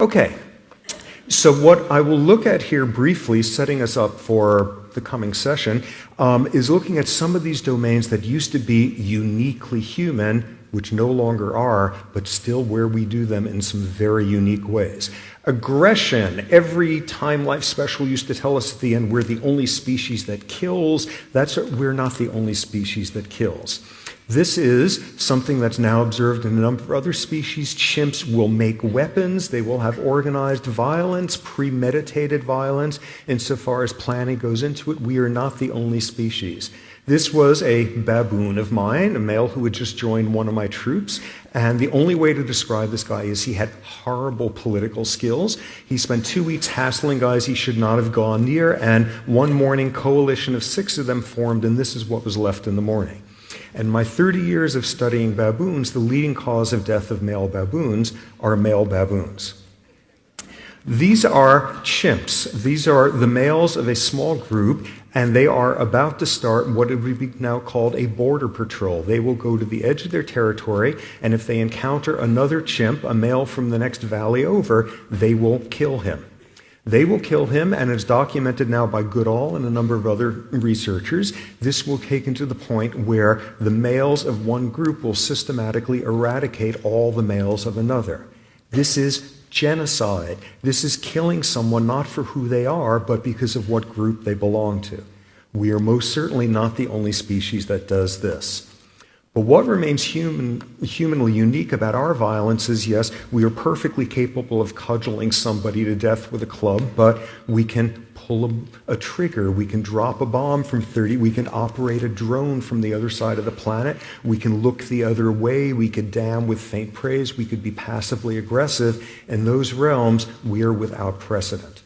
Okay, so what I will look at here briefly, setting us up for the coming session, is looking at some of these domains that used to be uniquely human, which no longer are, but still where we do them in some very unique ways. Aggression. Every Time Life special used to tell us at the end we're the only species that kills. We're not the only species that kills. This is something that's now observed in a number of other species. Chimps will make weapons. They will have organized violence, premeditated violence. Insofar as planning goes into it, we are not the only species. This was a baboon of mine, a male who had just joined one of my troops, and the only way to describe this guy is he had horrible political skills. He spent 2 weeks hassling guys he should not have gone near, and one morning, coalition of 6 of them formed, and this is what was left in the morning. In my 30 years of studying baboons, the leading cause of death of male baboons are male baboons. These are chimps. These are the males of a small group, and they are about to start what would be now called a border patrol. They will go to the edge of their territory, and if they encounter another chimp, a male from the next valley over, they will kill him. They will kill him, and it's documented now by Goodall and a number of other researchers. This will take to the point where the males of one group will systematically eradicate all the males of another. This is genocide. This is killing someone not for who they are, but because of what group they belong to. We are most certainly not the only species that does this. But what remains humanly unique about our violence is, yes, we are perfectly capable of cudgeling somebody to death with a club, but we can pull a trigger, we can drop a bomb from 30, we can operate a drone from the other side of the planet, we can look the other way, we could damn with faint praise, we could be passively aggressive. In those realms, we are without precedent.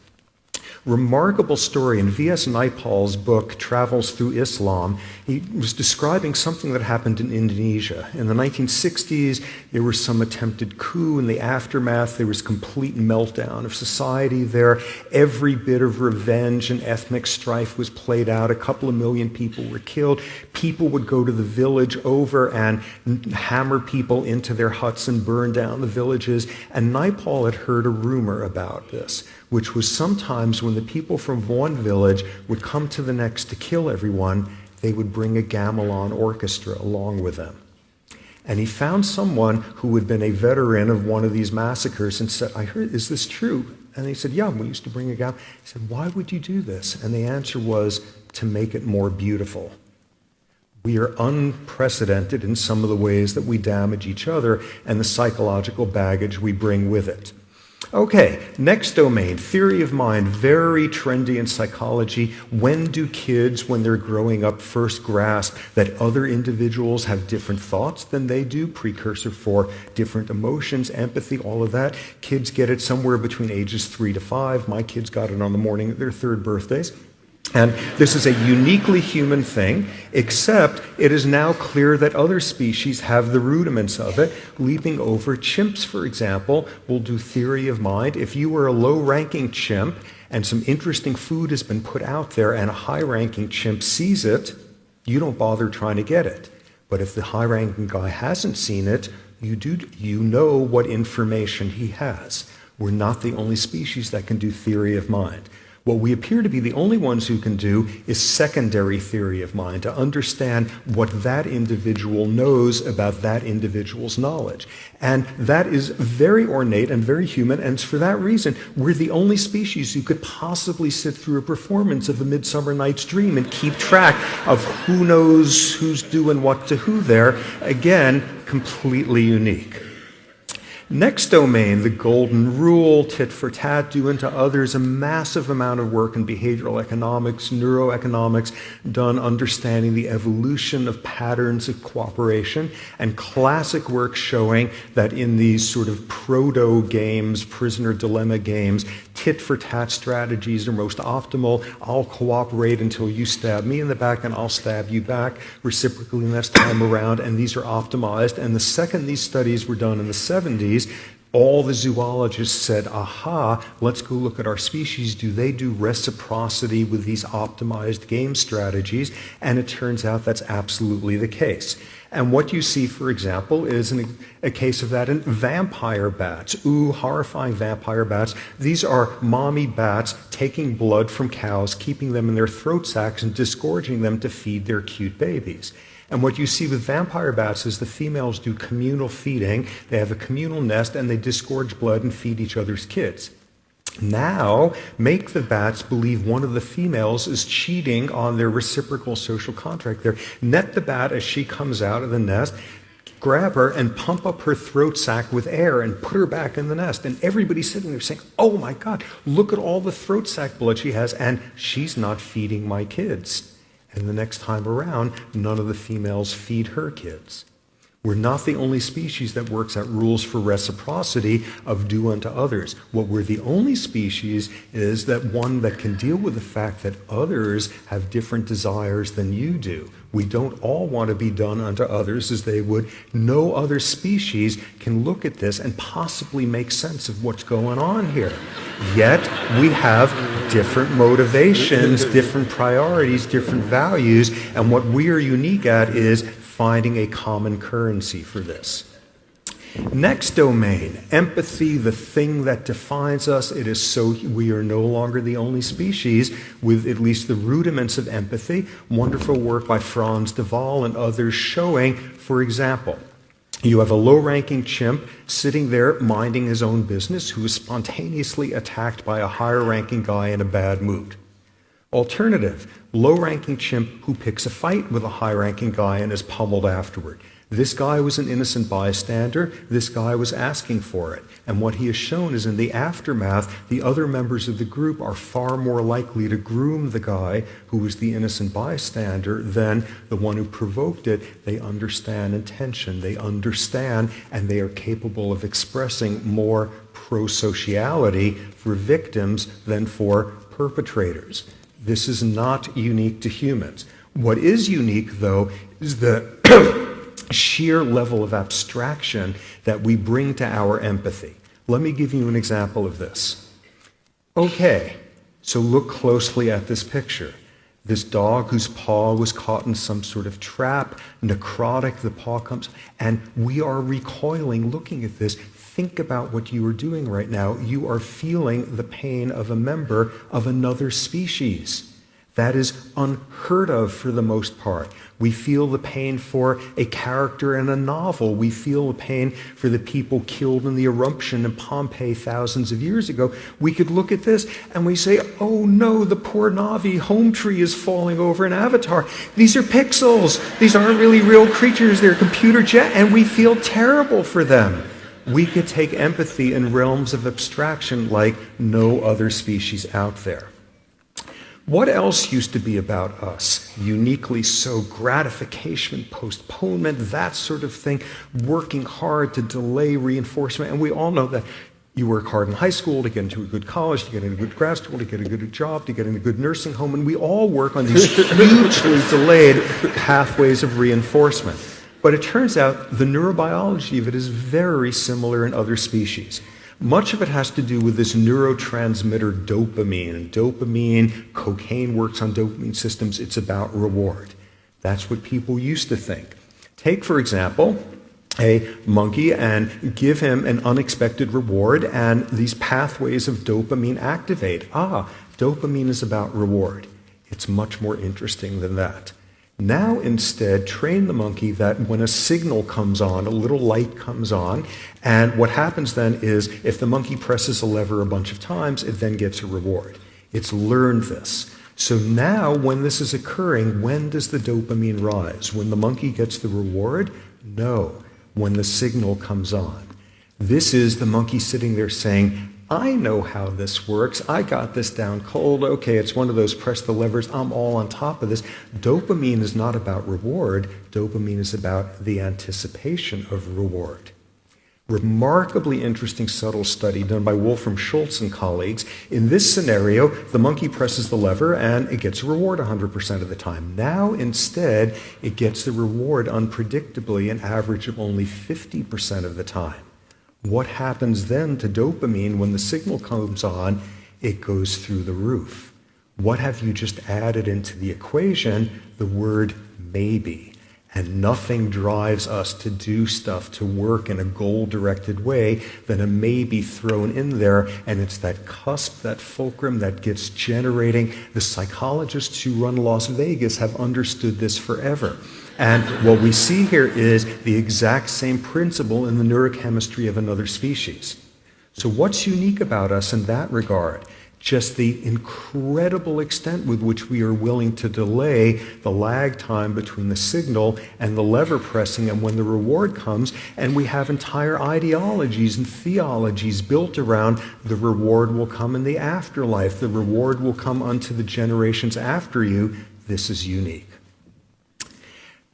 Remarkable story in V.S. Naipaul's book, Travels Through Islam. He was describing something that happened in Indonesia. In the 1960s, there was some attempted coup. In the aftermath, there was complete meltdown of society there. Every bit of revenge and ethnic strife was played out. A couple of million people were killed. People would go to the village over and hammer people into their huts and burn down the villages. And Naipaul had heard a rumor about this, which was sometimes when the people from one village would come to the next to kill everyone, they would bring a gamelan orchestra along with them. And he found someone who had been a veteran of one of these massacres and said, I heard, is this true? And they said, yeah, we used to bring a gamelan. He said, why would you do this? And the answer was, to make it more beautiful. We are unprecedented in some of the ways that we damage each other and the psychological baggage we bring with it. Okay, next domain, theory of mind, very trendy in psychology. When do kids, when they're growing up, first grasp that other individuals have different thoughts than they do? Precursor for different emotions, empathy, all of that. Kids get it somewhere between ages 3 to 5. My kids got it on the morning of their 3rd birthdays. And this is a uniquely human thing, except it is now clear that other species have the rudiments of it. Leaping over chimps, for example, will do theory of mind. If you were a low-ranking chimp and some interesting food has been put out there and a high-ranking chimp sees it, you don't bother trying to get it. But if the high-ranking guy hasn't seen it, you know what information he has. We're not the only species that can do theory of mind. What we appear to be the only ones who can do is secondary theory of mind, to understand what that individual knows about that individual's knowledge. And that is very ornate and very human, and for that reason, we're the only species who could possibly sit through a performance of A Midsummer Night's Dream and keep track of who knows who's doing what to who there. Again, completely unique. Next domain, the golden rule, tit for tat, do unto others, a massive amount of work in behavioral economics, neuroeconomics, done understanding the evolution of patterns of cooperation, and classic work showing that in these sort of proto-games, prisoner dilemma games, tit for tat strategies are most optimal. I'll cooperate until you stab me in the back and I'll stab you back reciprocally next time around, and these are optimized. And the second these studies were done in the 70s, all the zoologists said, aha, let's go look at our species. Do they do reciprocity with these optimized game strategies? And it turns out that's absolutely the case. And what you see, for example, is a case of that in vampire bats. Ooh, horrifying vampire bats. These are mommy bats taking blood from cows, keeping them in their throat sacs and disgorging them to feed their cute babies. And what you see with vampire bats is the females do communal feeding. They have a communal nest and they disgorge blood and feed each other's kids. Now, make the bats believe one of the females is cheating on their reciprocal social contract there. Net the bat as she comes out of the nest, grab her and pump up her throat sac with air and put her back in the nest. And everybody's sitting there saying, oh my God, look at all the throat sac blood she has, and she's not feeding my kids. And the next time around, none of the females feed her kids. We're not the only species that works out rules for reciprocity of do unto others. What we're the only species is that one that can deal with the fact that others have different desires than you do. We don't all want to be done unto others as they would. No other species can look at this and possibly make sense of what's going on here. Yet we have different motivations, different priorities, different values, and what we are unique at is finding a common currency for this. Next domain, empathy, the thing that defines us. It is so we are no longer the only species with at least the rudiments of empathy. Wonderful work by Franz de Waal and others showing, for example, you have a low-ranking chimp sitting there minding his own business who is spontaneously attacked by a higher-ranking guy in a bad mood. Alternative, low-ranking chimp who picks a fight with a high-ranking guy and is pummeled afterward. This guy was an innocent bystander. This guy was asking for it. And what he has shown is in the aftermath, the other members of the group are far more likely to groom the guy who was the innocent bystander than the one who provoked it. They understand intention. They understand, and they are capable of expressing more pro-sociality for victims than for perpetrators. This is not unique to humans. What is unique, though, is the sheer level of abstraction that we bring to our empathy. Let me give you an example of this. Okay, so look closely at this picture. This dog whose paw was caught in some sort of trap, necrotic, the paw comes, and we are recoiling looking at this. Think about what you are doing right now. You are feeling the pain of a member of another species. That is unheard of for the most part. We feel the pain for a character in a novel. We feel the pain for the people killed in the eruption in Pompeii thousands of years ago. We could look at this and we say, oh no, the poor Na'vi home tree is falling over in Avatar. These are pixels. These aren't really real creatures. They're computer and we feel terrible for them. We could take empathy in realms of abstraction like no other species out there. What else used to be about us? Uniquely so, gratification, postponement, that sort of thing, working hard to delay reinforcement. And we all know that you work hard in high school to get into a good college, to get into a good grad school, to get a good job, to get in a good nursing home, and we all work on these hugely delayed pathways of reinforcement. But it turns out the neurobiology of it is very similar in other species. Much of it has to do with this neurotransmitter dopamine. And dopamine, cocaine works on dopamine systems. It's about reward. That's what people used to think. Take, for example, a monkey and give him an unexpected reward, and these pathways of dopamine activate. Dopamine is about reward. It's much more interesting than that. Now instead, train the monkey that when a signal comes on, a little light comes on, and what happens then is if the monkey presses a lever a bunch of times, it then gets a reward. It's learned this. So now when this is occurring, when does the dopamine rise? When the monkey gets the reward? No, when the signal comes on. This is the monkey sitting there saying, I know how this works. I got this down cold. Okay, it's one of those press the levers. I'm all on top of this. Dopamine is not about reward. Dopamine is about the anticipation of reward. Remarkably interesting subtle study done by Wolfram Schultz and colleagues. In this scenario, the monkey presses the lever and it gets a reward 100% of the time. Now, instead, it gets the reward unpredictably, an average of only 50% of the time. What happens then to dopamine when the signal comes on? It goes through the roof. What have you just added into the equation? The word maybe. And nothing drives us to do stuff, to work in a goal-directed way, than a maybe thrown in there. And it's that cusp, that fulcrum that gets generating. The psychologists who run Las Vegas have understood this forever. And what we see here is the exact same principle in the neurochemistry of another species. So what's unique about us in that regard? Just the incredible extent with which we are willing to delay the lag time between the signal and the lever pressing and when the reward comes. And we have entire ideologies and theologies built around the reward will come in the afterlife. The reward will come unto the generations after you. This is unique.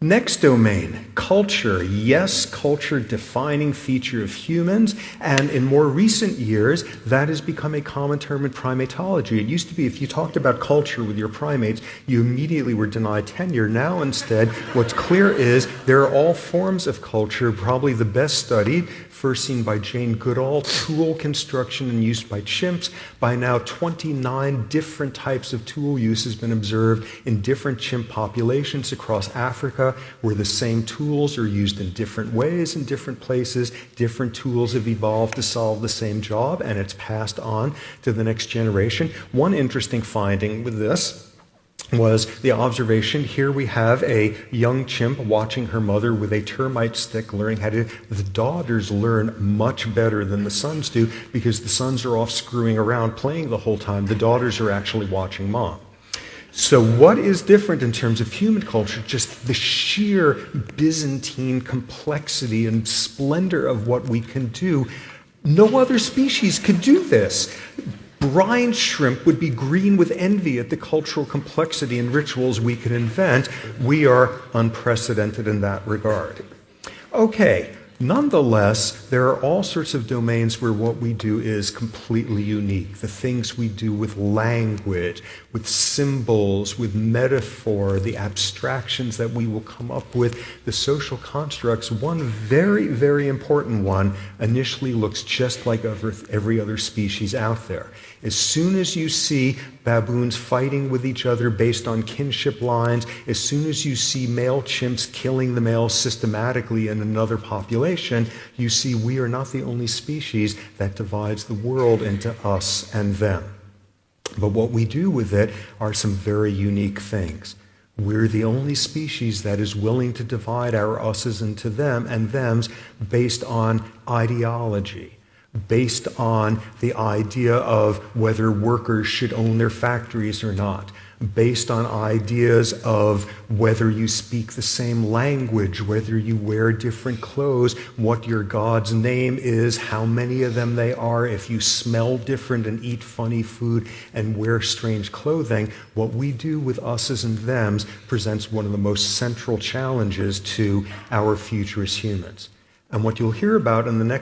Next domain, culture. Yes, culture, defining feature of humans, and in more recent years, that has become a common term in primatology. It used to be if you talked about culture with your primates, you immediately were denied tenure. Now instead, what's clear is there are all forms of culture, probably the best studied, first seen by Jane Goodall, tool construction and use by chimps. By now, 29 different types of tool use has been observed in different chimp populations across Africa, where the same tools are used in different ways in different places. Different tools have evolved to solve the same job, and it's passed on to the next generation. One interesting finding with this was the observation. Here we have a young chimp watching her mother with a termite stick learning how to. The daughters learn much better than the sons do because the sons are off screwing around playing the whole time. The daughters are actually watching mom. So what is different in terms of human culture? Just the sheer Byzantine complexity and splendor of what we can do. No other species could do this. Brine shrimp would be green with envy at the cultural complexity and rituals we can invent. We are unprecedented in that regard. Okay, nonetheless, there are all sorts of domains where what we do is completely unique. The things we do with language, with symbols, with metaphor, the abstractions that we will come up with, the social constructs. One very, very important one initially looks just like every other species out there. As soon as you see baboons fighting with each other based on kinship lines, as soon as you see male chimps killing the males systematically in another population, you see we are not the only species that divides the world into us and them. But what we do with it are some very unique things. We're the only species that is willing to divide our us's into them and thems based on ideology, based on the idea of whether workers should own their factories or not, based on ideas of whether you speak the same language, whether you wear different clothes, what your God's name is, how many of them they are, if you smell different and eat funny food and wear strange clothing. What we do with us's and thems presents one of the most central challenges to our future as humans. And what you'll hear about in the next